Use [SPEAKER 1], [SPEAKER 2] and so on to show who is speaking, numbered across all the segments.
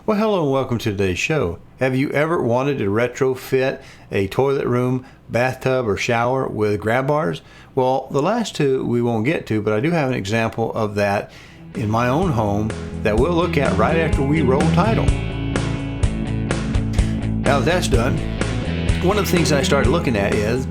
[SPEAKER 1] Well, hello and welcome to today's show. Have you ever wanted to retrofit a toilet room, bathtub, or shower with grab bars? Well, the last two we won't get to, but I do have an example of that in my own home that we'll look at right after we roll title. Now that that's done, one of the things I started looking at is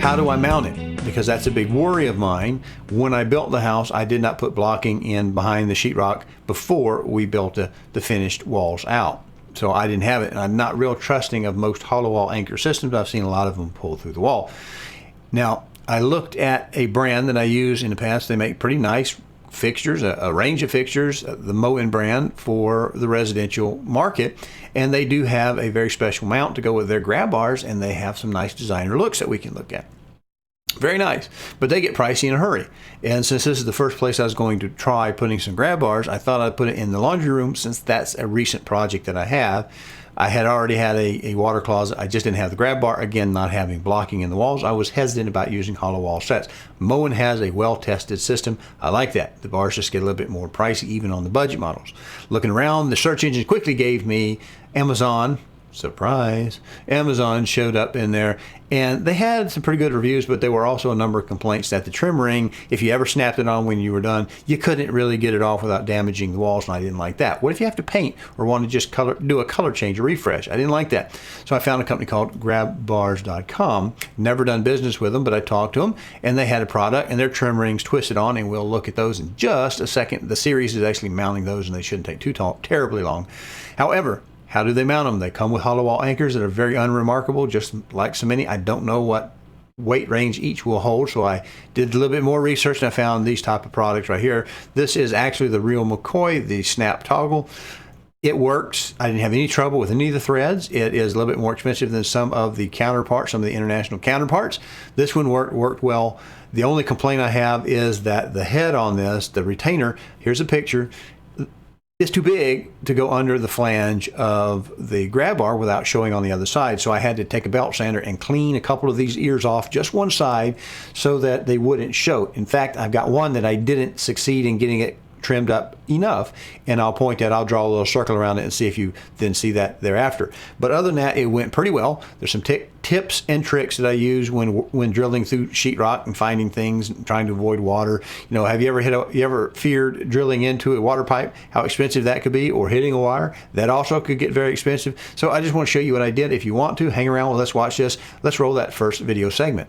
[SPEAKER 1] how do I mount it? Because that's a big worry of mine. When I built the house, I did not put blocking in behind the sheetrock before we built the finished walls out. So I didn't have it, and I'm not real trusting of most hollow wall anchor systems. I've seen a lot of them pull through the wall. Now, I looked at a brand that I used in the past. They make pretty nice fixtures, a range of fixtures, the Moen brand for the residential market, and they do have a very special mount to go with their grab bars, and they have some nice designer looks that we can look at. Very nice, but they get pricey in a hurry. And since this is the first place I was going to try putting some grab bars, I thought I'd put it in the laundry room since that's a recent project that I have. I had already had a water closet. I just didn't have the grab bar. Again, not having blocking in the walls. I was hesitant about using hollow wall sets. Moen has a well-tested system. I like that. The bars just get a little bit more pricey even on the budget models. Looking around, the search engine quickly gave me Amazon. Surprise, Amazon showed up in there, and they had some pretty good reviews, but there were also a number of complaints that the trim ring, if you ever snapped it on when you were done, you couldn't really get it off without damaging the walls, and I didn't like that. What if you have to paint or want to just do a color change or refresh? I didn't like that. So I found a company called grabbars.com. Never done business with them, but I talked to them, and they had a product, and their trim rings twisted on, and we'll look at those in just a second. The series is actually mounting those, and they shouldn't take terribly long. However, how do they mount them? They come with hollow wall anchors that are very unremarkable, just like so many. I don't know what weight range each will hold, so I did a little bit more research and I found these type of products right here. This is actually the real McCoy, the snap toggle. It works. I didn't have any trouble with any of the threads. It is a little bit more expensive than some of the counterparts, some of the international counterparts. This one worked well. The only complaint I have is that the head on this, the retainer, here's a picture, is too big to go under the flange of the grab bar without showing on the other side. So I had to take a belt sander and clean a couple of these ears off, just one side, so that they wouldn't show. In fact, I've got one that I didn't succeed in getting it trimmed up enough, and I'll draw a little circle around it and see if you then see that thereafter. But other than that, it went pretty well. There's some tips and tricks that I use when drilling through sheetrock and finding things and trying to avoid water. You know, have you ever feared drilling into a water pipe, how expensive that could be, or hitting a wire? That also could get very expensive. So I just want to show you what I did. If you want to, hang around. Let's watch this. Let's roll that first video segment.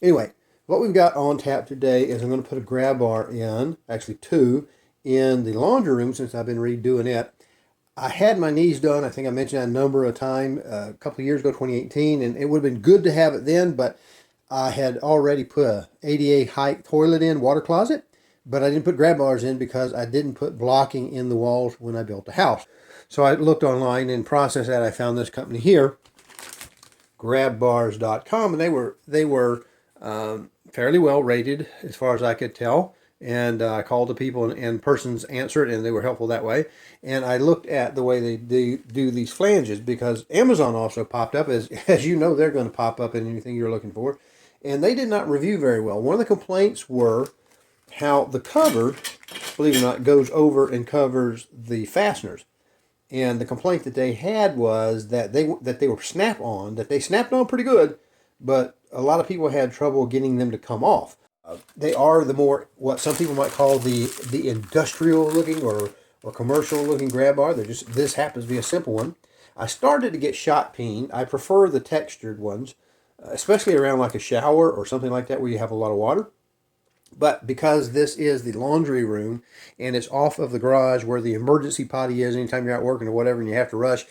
[SPEAKER 2] Anyway, what we've got on tap today is I'm going to put a grab bar in, actually two, in the laundry room since I've been redoing it. I had my knees done, I think I mentioned that a number of times, a couple of years ago, 2018, and it would have been good to have it then, but I had already put a ADA height toilet in, water closet, but I didn't put grab bars in because I didn't put blocking in the walls when I built the house. So I looked online and processed that. I found this company here, grabbars.com, and they were fairly well rated as far as I could tell. And I called the people and persons answered, and they were helpful that way. And I looked at the way they do these flanges, because Amazon also popped up. As you know, they're going to pop up in anything you're looking for. And they did not review very well. One of the complaints were how the cover, believe it or not, goes over and covers the fasteners. And the complaint that they had was that they were snap-on, that they snapped on pretty good, but a lot of people had trouble getting them to come off. They are the more, what some people might call the industrial looking or commercial looking grab bar. This happens to be a simple one. I started to get shot peened. I prefer the textured ones, especially around like a shower or something like that where you have a lot of water. But because this is the laundry room and it's off of the garage where the emergency potty is anytime you're out working or whatever and you have to rush,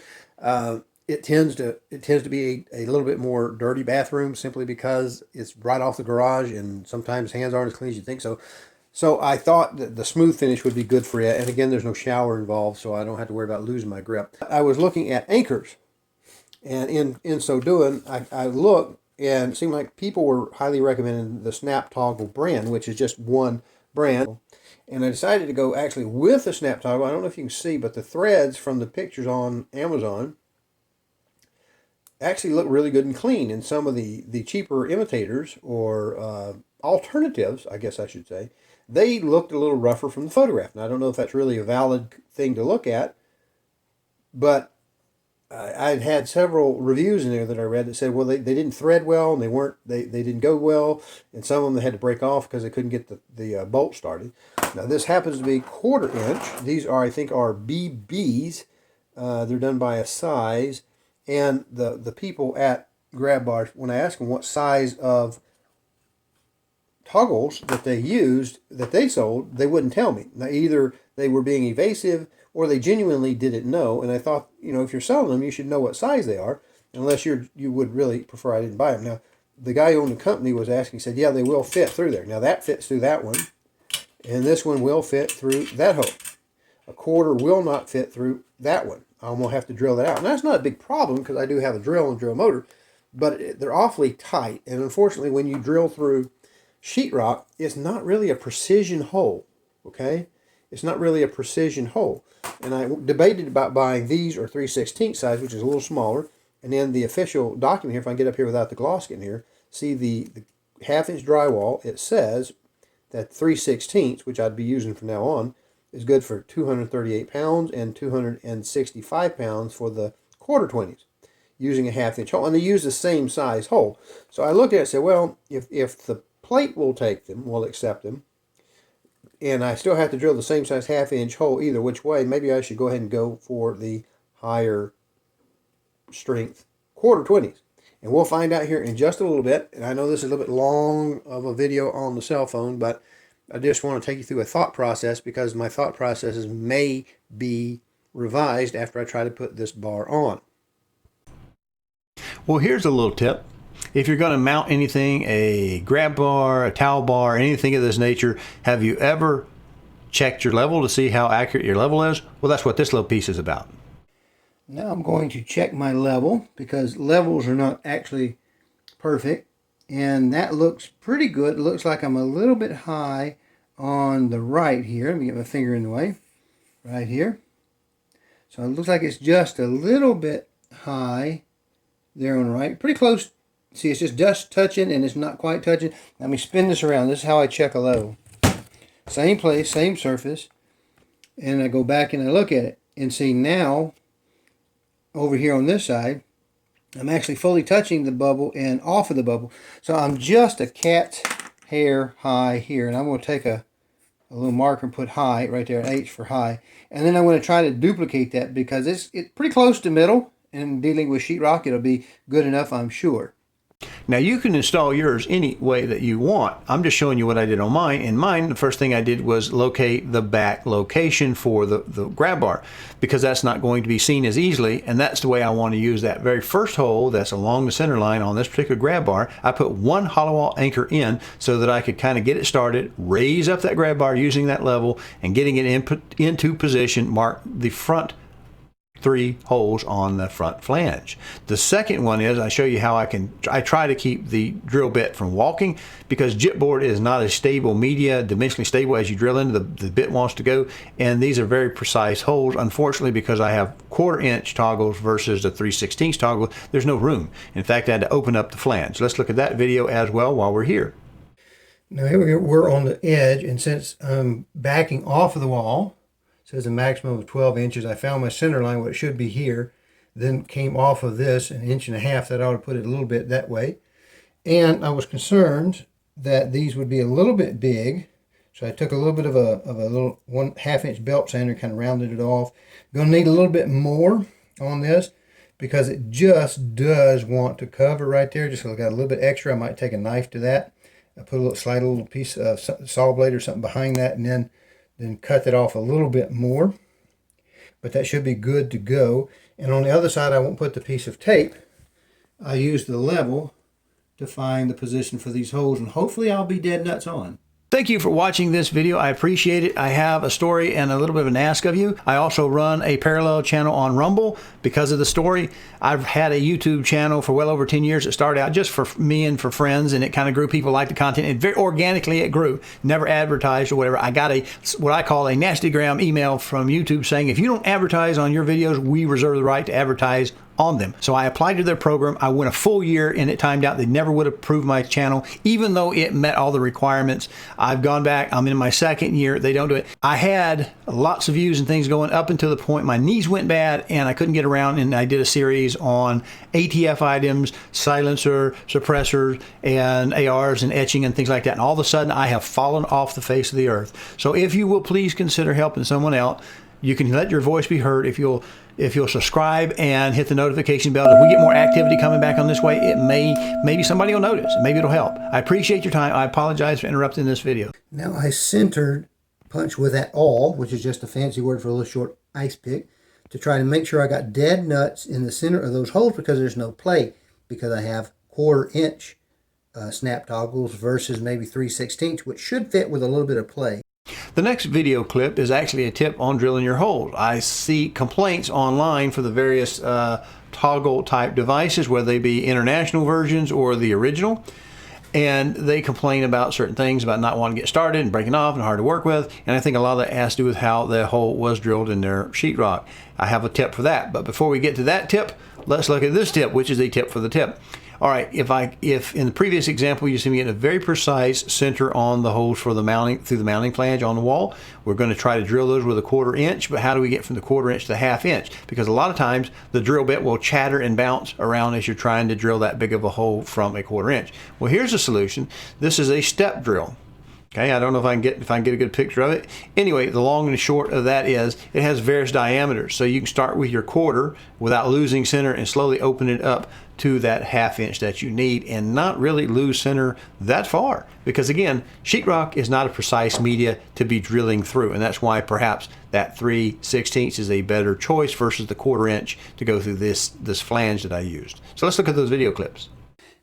[SPEAKER 2] it tends to be a little bit more dirty bathroom simply because it's right off the garage and sometimes hands aren't as clean as you think. So I thought that the smooth finish would be good for it. And again, there's no shower involved, so I don't have to worry about losing my grip. I was looking at anchors, and in so doing, I looked and it seemed like people were highly recommending the Snap Toggle brand, which is just one brand. And I decided to go actually with the Snap Toggle. I don't know if you can see, but the threads from the pictures on Amazon actually look really good and clean. And some of the cheaper imitators or alternatives, I guess I should say, they looked a little rougher from the photograph. Now, I don't know if that's really a valid thing to look at, but I'd had several reviews in there that I read that said, well, they didn't thread well, and they didn't go well, and some of them they had to break off because they couldn't get the bolt started. Now this happens to be 1/4 inch. These are, I think, are BBs. They're done by a size, and the people at Grab Bars, when I asked them what size of toggles that they used, that they sold, they wouldn't tell me. Now either they were being evasive or they genuinely didn't know. And I thought, if you're selling them, you should know what size they are, unless you would really prefer I didn't buy them. Now, the guy who owned the company was asking, said, yeah, they will fit through there. Now that fits through that one, and this one will fit through that hole. 1/4 will not fit through that one. I'm going to have to drill that out. And that's not a big problem because I do have a drill and drill motor, but they're awfully tight. And unfortunately, when you drill through sheetrock, it's not really a precision hole, okay? It's not really a precision hole. And I debated about buying these or 3/16 size, which is a little smaller. And then the official document here, if I can get up here without the gloss getting here, see the 1/2 inch drywall, it says that 3/16, which I'd be using from now on, is good for 238 pounds and 265 pounds for the 1/4 20s, using a 1/2 inch hole. And they use the same size hole. So I looked at it and said, well, if the plate will take them, will accept them, and I still have to drill the same size 1/2 inch hole either which way, maybe I should go ahead and go for the higher strength 1/4 20s. And we'll find out here in just a little bit. And I know this is a little bit long of a video on the cell phone, but I just want to take you through a thought process because my thought processes may be revised after I try to put this bar on.
[SPEAKER 1] Well, here's a little tip. If you're going to mount anything, a grab bar, a towel bar, anything of this nature, have you ever checked your level to see how accurate your level is? Well, that's what this little piece is about.
[SPEAKER 2] Now I'm going to check my level because levels are not actually perfect. And that looks pretty good. It looks like I'm a little bit high on the right here. Let me get my finger in the way. Right here. So it looks like it's just a little bit high there on the right. Pretty close. See, it's just touching and it's not quite touching. Let me spin this around. This is how I check a level. Same place, same surface. And I go back and I look at it. And see now, over here on this side, I'm actually fully touching the bubble and off of the bubble. So I'm just a cat's hair high here. And I'm going to take a little marker and put high right there, an H for high. And then I'm going to try to duplicate that because it's pretty close to middle. And dealing with sheetrock, it'll be good enough, I'm sure.
[SPEAKER 1] Now you can install yours any way that you want. I'm just showing you what I did on mine. In mine, the first thing I did was locate the back location for the grab bar because that's not going to be seen as easily, and that's the way I want to use that very first hole that's along the center line on this particular grab bar. I put one hollow wall anchor in so that I could kind of get it started, raise up that grab bar using that level, and getting it into position, mark the front 3 holes on the front flange. The second one is I show you how I try to keep the drill bit from walking because gypboard is not a stable media, dimensionally stable. As you drill into the bit wants to go, and these are very precise holes. Unfortunately, because I have 1/4 inch toggles versus the 3/16 toggle, there's no room. In fact, I had to open up the flange. Let's look at that video as well while we're here. Now here we're on the edge, and since I'm backing off of the wall, says a maximum of 12 inches. I found my center line, what it should be here, then came off of this 1.5 inches. That ought to put it a little bit that way. And I was concerned that these would be a little bit big. So I took a little bit of a little 1/2 inch belt sander, kind of rounded it off. Going to need a little bit more on this because it just does want to cover right there. Just got a little bit extra. I might take a knife to that. I put slide a little piece of saw blade or something behind that, and then cut that off a little bit more, but that should be good to go. And on the other side, I won't put the piece of tape. I use the level to find the position for these holes, and hopefully I'll be dead nuts on. Thank you for watching this video. I appreciate it. I have a story and a little bit of an ask of you. I also run a parallel channel on Rumble because of the story. I've had a YouTube channel for well over 10 years. It started out just for me and for friends, and it kind of grew. People liked the content, and very organically it grew. Never advertised or whatever. I got what I call a nastygram email from YouTube saying, if you don't advertise on your videos, we reserve the right to advertise on them. So I applied to their program. I went a full year and it timed out. They never would have approved my channel, even though it met all the requirements. I've gone back. I'm in my second year. They don't do it. I had lots of views and things going up until the point my knees went bad and I couldn't get around, and I did a series on ATF items, silencer, suppressors, and ARs and etching and things like that. And all of a sudden I have fallen off the face of the earth. So if you will please consider helping someone else, you can let your voice be heard if you'll subscribe and hit the notification bell. If we get more activity coming back on this way, maybe somebody will notice. Maybe it'll help. I appreciate your time. I apologize for interrupting this video.
[SPEAKER 2] Now I centered punch with that awl, which is just a fancy word for a little short ice pick, to try to make sure I got dead nuts in the center of those holes, because there's no play, because I have 1/4 inch snap toggles versus maybe 3/16, which should fit with a little bit of play.
[SPEAKER 1] The next video clip is actually a tip on drilling your holes. I see complaints online for the various toggle type devices, whether they be international versions or the original, and they complain about certain things, about not wanting to get started and breaking off and hard to work with. And I think a lot of that has to do with how the hole was drilled in their sheetrock. I have a tip for that, but before we get to that tip, let's look at this tip, which is a tip for the tip. All right, if in the previous example you see me getting a very precise center on the holes for the mounting, through the mounting flange on the wall, we're going to try to drill those with a 1/4 inch. But how do we get from the 1/4 inch to the 1/2 inch? Because a lot of times the drill bit will chatter and bounce around as you're trying to drill that big of a hole from a 1/4 inch. Well, here's a solution. This is a step drill. Okay, I don't know if I can get a good picture of it. Anyway, the long and the short of that is it has various diameters. So you can start with your 1/4 without losing center and slowly open it up to that 1/2 inch that you need, and not really lose center that far. Because again, sheetrock is not a precise media to be drilling through, and that's why perhaps that 3/16 is a better choice versus the 1/4 inch to go through this flange that I used. So let's look at those video clips.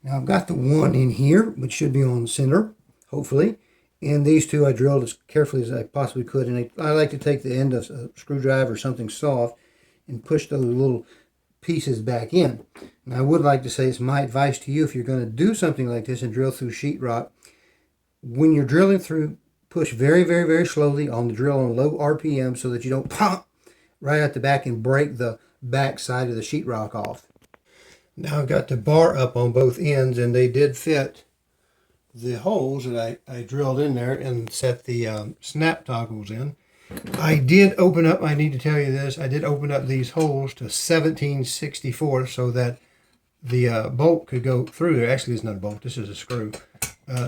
[SPEAKER 2] Now I've got the one in here, which should be on center, hopefully. And these two I drilled as carefully as I possibly could. And I like to take the end of a screwdriver or something soft and push those little pieces back in. And I would like to say, it's my advice to you, if you're going to do something like this and drill through sheetrock, when you're drilling through, push very, very, very slowly on the drill on low RPM so that you don't pop right at the back and break the back side of the sheetrock off. Now I've got the bar up on both ends, and they did fit the holes that I drilled in there and set the snap toggles in. I did open up, I need to tell you this, I did open up these holes to 17/64 so that the bolt could go through there. Actually, it's not a bolt, this is a screw.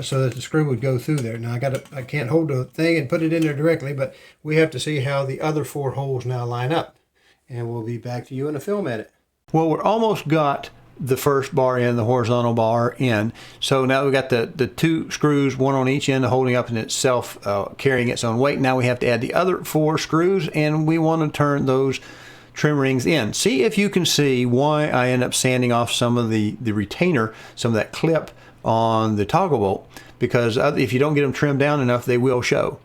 [SPEAKER 2] So that the screw would go through there. Now I can't hold the thing and put it in there directly, but we have to see how the other 4 holes now line up. And we'll be back to you in a film edit.
[SPEAKER 1] Well, we're almost got the first bar in, the horizontal bar in. So now we've got the 2 screws, one on each end, holding up in itself, carrying its own weight. Now we have to add the other 4 screws, and we want to turn those trim rings in. See if you can see why I end up sanding off some of the retainer, some of that clip on the toggle bolt, because if you don't get them trimmed down enough, they will show.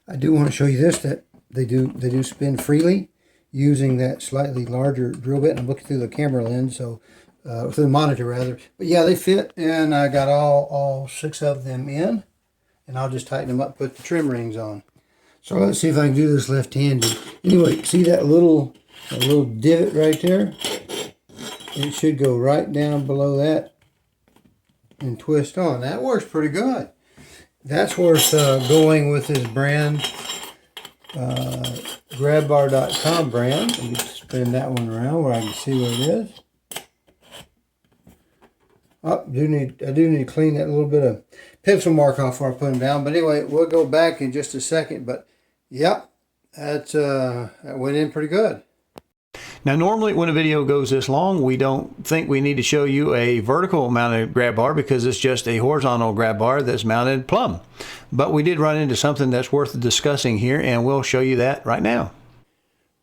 [SPEAKER 2] I do want to show you this, that they do spin freely using that slightly larger drill bit. And I'm looking through the camera lens, so through the monitor rather. But yeah, they fit, and I got all 6 of them in, and I'll just tighten them up, put the trim rings on. So let's see if I can do this left-handed. Anyway, see that little divot right there? It should go right down below that and twist on. That works pretty good. That's worth going with this brand, grabbar.com brand. Let me spin that one around where I can see what it is. Oh, I do need to clean that little bit of pencil mark off before I put them down. But anyway, we'll go back in just a second. But yep, that went in pretty good.
[SPEAKER 1] Now, normally when a video goes this long, we don't think we need to show you a vertical mounted grab bar because it's just a horizontal grab bar that's mounted plumb. But we did run into something that's worth discussing here, and we'll show you that right now.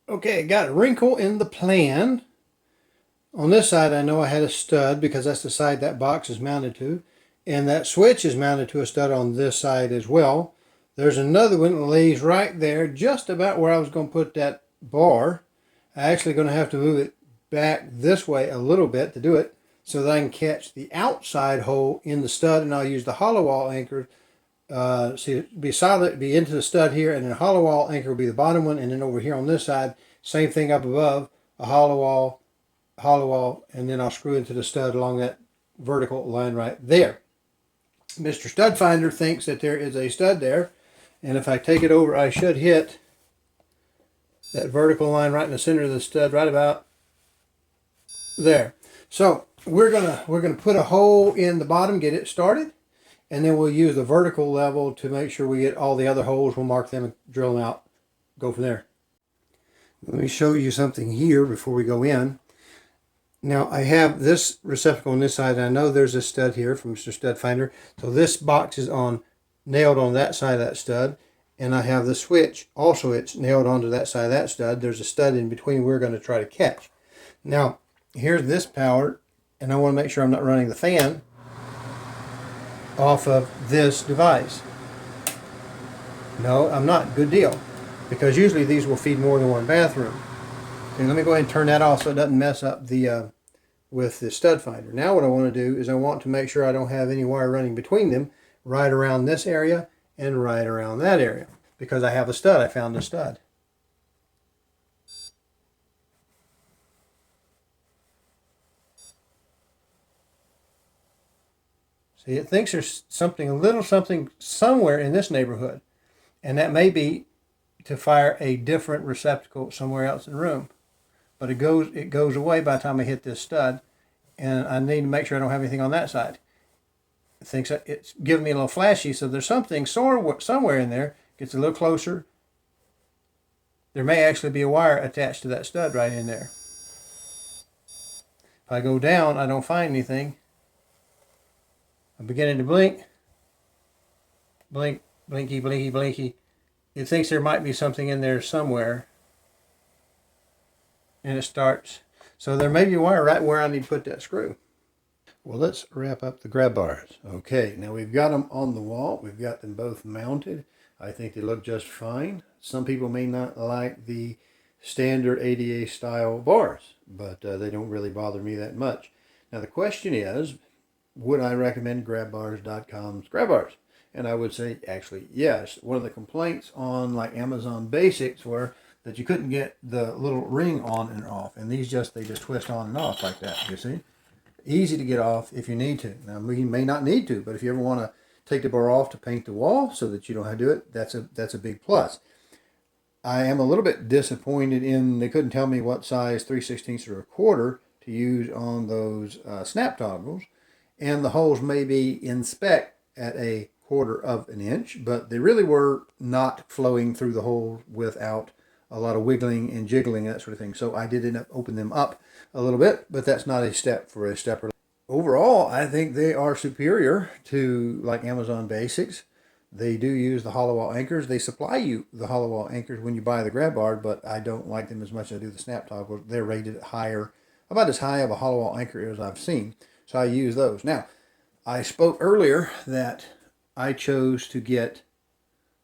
[SPEAKER 1] Okay, got a wrinkle in the plan. On this side, I know I had a stud because that's the side that box is mounted to. And that switch is mounted to a stud on this side as well. There's another one that lays right there, just about where I was going to put that bar. I'm actually going to have to move it back this way a little bit to do it, so that I can catch the outside hole in the stud, and I'll use the hollow wall anchor. See, it'd be solid, be into the stud here, and then a hollow wall anchor will be the bottom one, and then over here on this side, same thing up above, a hollow wall
[SPEAKER 2] hollow wall, and then I'll screw into the stud along that vertical line right there. Mr. Stud Finder thinks that there is a stud there, and if I take it over, I should hit that vertical line right in the center of the stud, right about there. So we're gonna put a hole in the bottom, get it started, and then we'll use the vertical level to make sure we get all the other holes. We'll mark them and drill them out, go from there. Let me show you something here before we go in. Now I have this receptacle on this side, and I know there's a stud here from Mr. Stud Finder. So this box is nailed on that side of that stud, and I have the switch also, it's nailed onto that side of that stud. There's a stud in between we're going to try to catch. Now here's this power, and I want to make sure I'm not running the fan off of this device. No, I'm not. Good deal, because usually these will feed more than one bathroom. Okay, let me go ahead and turn that off so it doesn't mess up with the stud finder. Now what I want to do is I want to make sure I don't have any wire running between them, right around this area and right around that area, because I have a stud. I found a stud. See, it thinks there's something, a little something somewhere in this neighborhood, and that may be to fire a different receptacle somewhere else in the room. But it goes away by the time I hit this stud, and I need to make sure I don't have anything on that side. It thinks it's giving me a little flashy, so there's something somewhere in there. Gets a little closer. There may actually be a wire attached to that stud right in there. If I go down, I don't find anything. I'm beginning to blink. Blink, blinky, blinky, blinky. It thinks there might be something in there somewhere. And it starts. So there may be a wire right where I need to put that screw. Well, let's wrap up the grab bars. Okay, now we've got them on the wall. We've got them both mounted. I think they look just fine. Some people may not like the standard ADA style bars, but they don't really bother me that much. Now the question is, would I recommend grabbars.com's grab bars? And I would say actually yes. One of the complaints on like Amazon Basics were that you couldn't get the little ring on and off, and these they just twist on and off like that. You see, easy to get off if you need to. Now you may not need to, but if you ever want to take the bar off to paint the wall so that you don't have to do it, that's a big plus. I am a little bit disappointed in they couldn't tell me what size 3/16 or a quarter to use on those snap toggles, and the holes may be in spec at a 1/4 of an inch, but they really were not flowing through the hole without a lot of wiggling and jiggling, that sort of thing. So I did end up opening them up a little bit, but that's not a step for a stepper. Overall, I think they are superior to like Amazon Basics. They do use the hollow wall anchors. They supply you the hollow wall anchors when you buy the grab bar, but I don't like them as much as I do the snap toggles. They're rated higher, about as high of a hollow wall anchor as I've seen. So I use those. Now, I spoke earlier that I chose to get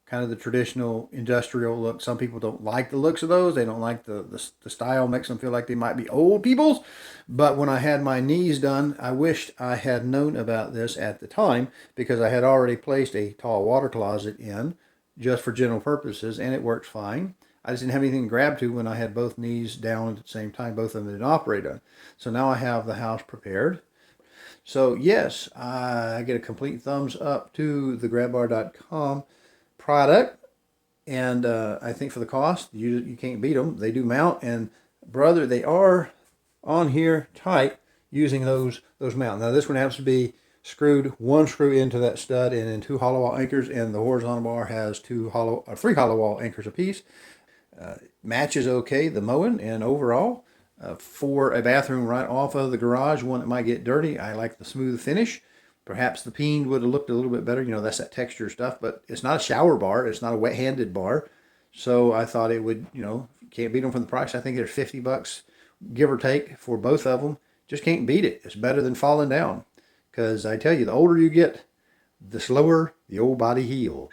[SPEAKER 2] kind of the traditional industrial look. Some people don't like the looks of those. They don't like the style, makes them feel like they might be old people's. But when I had my knees done, I wished I had known about this at the time, because I had already placed a tall water closet in just for general purposes, and it works fine. I just didn't have anything to grab to when I had both knees down at the same time, both of them didn't operate on. So now I have the house prepared. So yes, I get a complete thumbs up to the grabbar.com product, and I think for the cost, you can't beat them. They do mount, and brother, they are on here tight using those mounts. Now this one happens to be screwed, one screw into that stud and then 2 hollow wall anchors, and the horizontal bar has 3 hollow wall anchors apiece. Matches okay the Moen, and overall for a bathroom right off of the garage, one that might get dirty, I like the smooth finish. Perhaps the peen would have looked a little bit better. You know, that's that texture stuff, but it's not a shower bar. It's not a wet-handed bar. So I thought it would, you know, can't beat them from the price. I think they're $50, give or take, for both of them. Just can't beat it. It's better than falling down. Because I tell you, the older you get, the slower the old body heals.